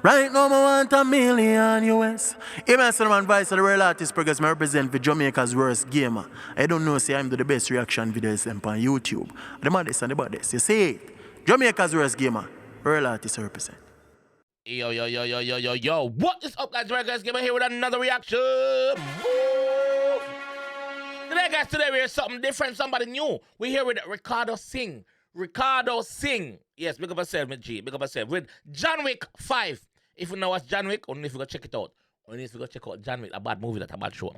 Right now, I want $1 million US. Even as man vice of the real artist progress, I represent for Jamaica's worst gamer. I don't know, say I'm the best reaction videos on YouTube. The maddest and the baddest. You see it? Jamaica's worst gamer. Real artist represent. Yo. What is up, guys? Jamaica's gamer here with another reaction. Today, guys, we hear something different, somebody new. We're here with Ricardo Singhh. Ricardo Singhh. Yes, big up yourself, my G. Big up yourself. With Wick5. If you know what's Wick, only if you go check it out. Only if you go check out Wick, a bad movie, that a bad show.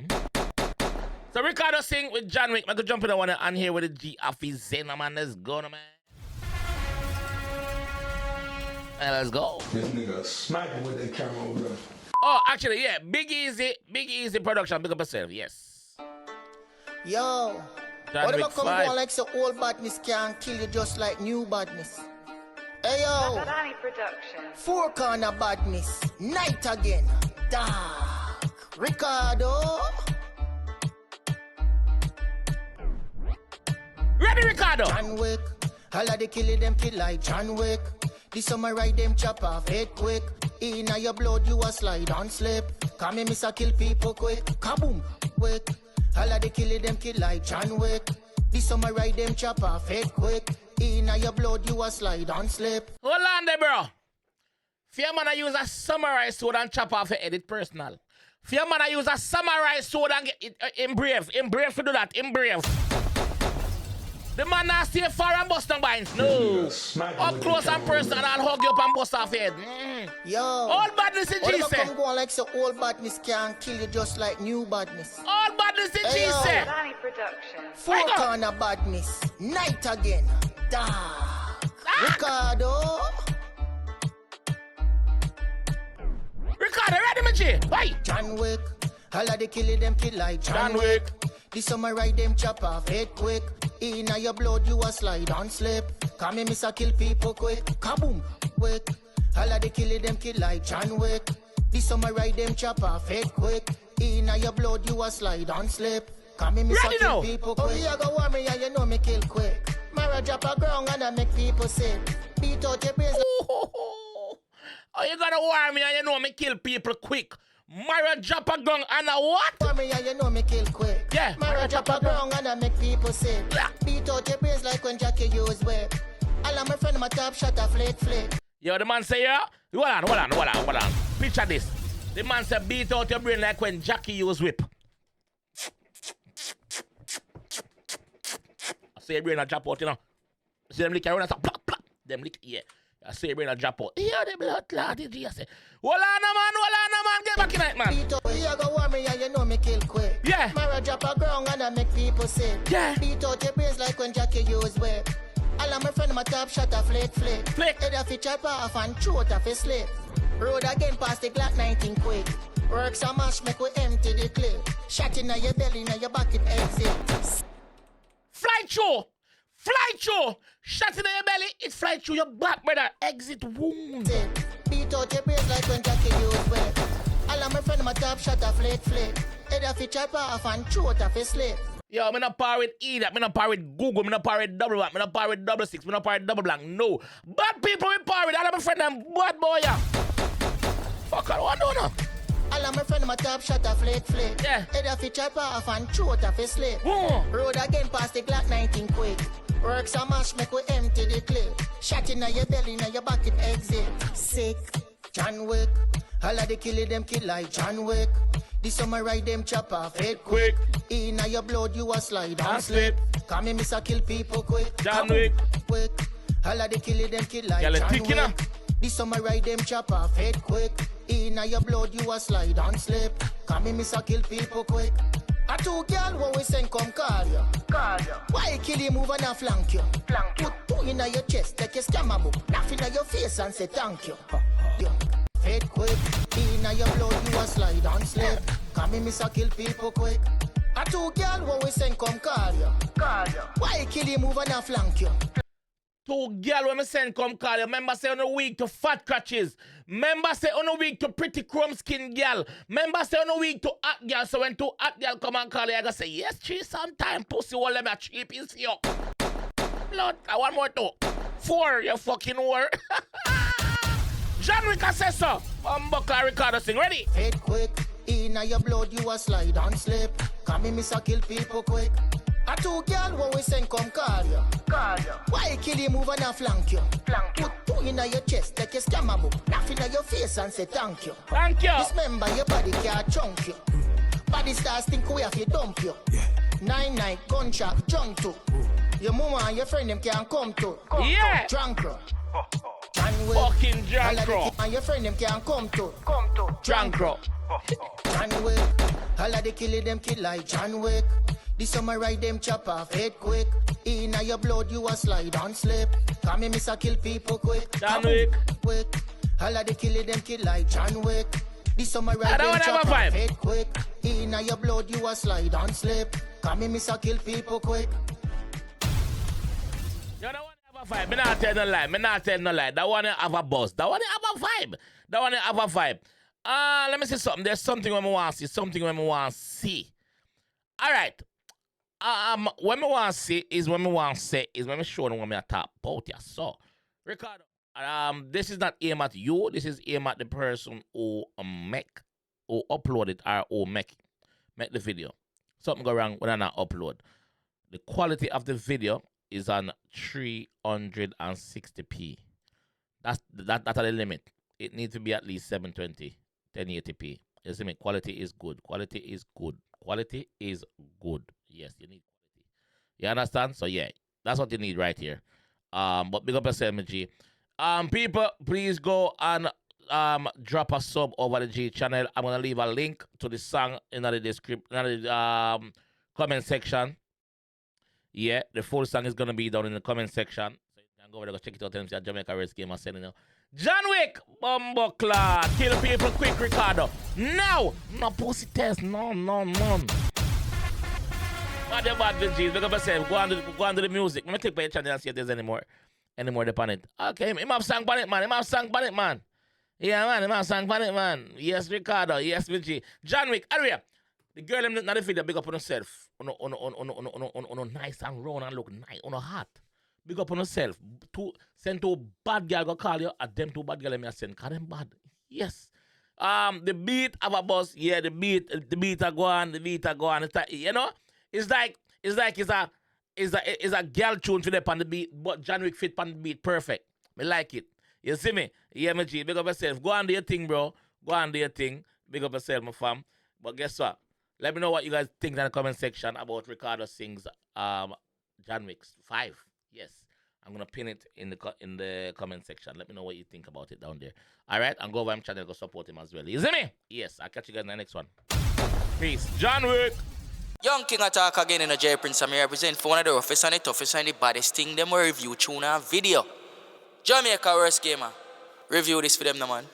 So Ricardo Singhh with Wick. I could jump in the one and here with the 𝐑𝐄𝐂𝐓𝐈𝐎𝐍, man. Let's go, man. And let's go. This nigga smacking with that camera over there. Oh, actually, yeah. Big Easy production. Big up yourself, yes. Yo, whatever come on like so old badness can't kill you just like new badness. Hey yo, four corner badness, night again, dark. Ricardo. Ready, Ricardo? John Wick, all of the killing them kill like John Wick. The summer ride them chop off head quick. In your blood you a slide and slip. Come me miss a kill people quick. Kaboom, quick. All of the killing them kill like John Wick. The summer ride them chop off head quick. In your blood you a slide and slip. Hold on there, bro. Fear man I use a samurai sword and chop off your head, it personal. Fear man I use a samurai sword and get it, in brave to do that, in brave. The man not stay far and bust down binds, no. Up close and personal and hug you up and bust off your head. Yo, all badness in G say. Come go on like so old badness can't kill you just like new badness. All badness in G say. Four corner badness, night again, dark. Ricardo. Ricardo, ready, my G? Why? John Wick, all of the killing them kill like John Wick. The summer ride them chop off head quick. In your blood you a slide and slip. Come me miss a kill people quick. Kaboom, quick. All of the killing them kill like John Wick. The summer ride them chop off head quick. In your blood you a slide and slip. Come me miss a kill people quick. Oh, you go warm me and you know me kill quick. Mara drop a ground and I make people sick. Beat out your brains. Oh, you gonna warn me and you know me kill people quick. Mara drop a gun and a what? For me and you know me kill quick. Yeah. Mara drop a gun and I make people sick. Yeah. Beat out your brains like when Jackie use whip. All of my friend my top shot a flick. Yo, the man say, yeah? Hold on. Picture this. The man say, beat out your brain like when Jackie use whip. I say your brain a drop out, you know. See them lick around and say, plop, plop. Them lick, yeah. I say your brain a drop out. Yeah, the blood clot, I say. Hold on, man. Get back in it, man. Beat out, you go warm me and you know me kill quick. Yeah. Mara drop a ground and I make people sick. Yeah. Beat out your brains like when Jackie use whip. All of my friend my top shot a flick. Head off a chop off and throat off a slip. Road again past the Glock 19 quick. Works a mash make we empty the clip. Shot in your belly, now your back it exit. Fly through. Shot in your belly, it fly through your back, brother. Exit wound. Beat out your brains like when Jackie use whip. All of my friend my top shot a flick. Head off a chop off and throat off a slip. Yo, I'm not par with E that, I'm not par with Google, I'm not par with double back, I'm not par with double six, I'm not par with double blank. No. Bad people we par with, all of my friend them bad boy, yeah. Fuck, I don't know. All of my friend my top shot a flick. Yeah. Head off a chop off and throat off a slip. Road again past the Glock 19 quick. Works a mash make we empty the clip. Shot in your belly, now your back it exit. Sick. John Wick. All of the killing them kill like John Wick. The summer ride them chop off head quick. In your blood you a slide and slip. Come me miss a kill people quick. John Wick. Quick. All of the killing them kill like John Wick. The summer ride them chop off head quick. In your blood you a slide and slip. Come me miss a kill people quick. A two girl when we send come call you. Why you kill you move and a flank you? Put two in your chest like a scammer book. Laugh in your face and say thank you. Head quick. In your blood you a slide and slip. Come me miss a kill people quick. A two girl when we send come call you. Why you kill you move and a flank you? Two girl when me send come call you. Remember say on a week to fat crutches. Remember say on a week to pretty chrome skin girl. Remember say on a week to hot girl. So when two hot girl come and call you, I gotta say yes, three sometime pussy all them a cheap is for you. Blood, I want more too. 4, you fucking whore. John Wick says so. Buckler Ricardo Singhh. Ready? Head quick, in your blood you a slide and slip. Come me miss a kill people quick. A two girl what we send come call you. Why kill you move and a flank you? Put two in your chest, take a scammer book. Laugh in your face and say thank you. Thank you. Dismember your body can't chunk you. Body stars think we have to dump you. 9 gunshot jump to. Your mama and your friend them can't come to. Yeah. Drunk. Fucking drunk. And your friend them can't come to. Drunk. John Wick. All of the killing them kill like John Wick. This summer ride them chop off head quick. In your blood you a slide and slip. Come me miss a kill people quick. John Wick. All of the killing them kill like John Wick. This summer ride them chop off head quick. In your blood you a slide and slip. Come me miss a kill people quick. You don't want to have a vibe. Me not tell no lie. Me not tell no lie. That one have a buzz. That one have a vibe. That one have a vibe. Let me see something. There's something when we want to see. Something when we want to see. All right. When we want to see is when we want to say is when we show them when we are talk about ya. So, Ricardo, this is not aimed at you. This is aimed at the person who who uploaded or who make the video. Something go wrong when I not upload. The quality of the video is on 360p. That's the limit. It needs to be at least 720, 1080p. You see me? Quality is good. Quality is good. Quality is good. Yes, you need quality. You understand? So yeah, that's what you need right here. But big up yourself, G. People, please go and drop a sub over the G channel. I'm gonna leave a link to the song in the description, in the comment section. Yeah, the full song is gonna be down in the comment section. So you can go over there, go check it out and see 𝐑𝐄𝐀𝐂𝐓𝐈𝐎𝐍 game I'm selling now. John Wick, Bumbleclad, kill people quick, Ricardo. No pussy test, none. Bad the G's, look up yourself, go on to the music. Let me click by your channel and see if there's any more upon it. Okay, him have song on it, man. Yeah, man, him have song on it, man. Yes, Ricardo, yes, G. John Wick, area. The girl them not the video, big up on herself. On nice and round and look nice, on hot. Big up on herself. Send two bad girl go call you, and them two bad girl me send. Call them bad. Yes. The beat of a bus, yeah, the beat a go on. It's like, you know, it's a girl tune for them on the beat, but John Wick fit on the beat perfect. Me like it. You see me? Yeah, my G. Big up yourself. Go on do your thing, bro. Go on do your thing. Big up yourself, my fam. But guess what? Let me know what you guys think in the comment section about Ricardo Singh's John Wick 5. Yes, I'm gonna pin it in the comment section. Let me know what you think about it down there. All right, and go over my channel, go support him as well. You see me? Yes, I'll catch you guys in the next one. Peace. John Wick. Young King attack again in a J Prince. I represent for one of the roughest and the toughest and the baddest thing. Them will review tune and video. 𝐑𝐄𝐀𝐂𝐓𝐈𝐎𝐍. Review this for them, no man.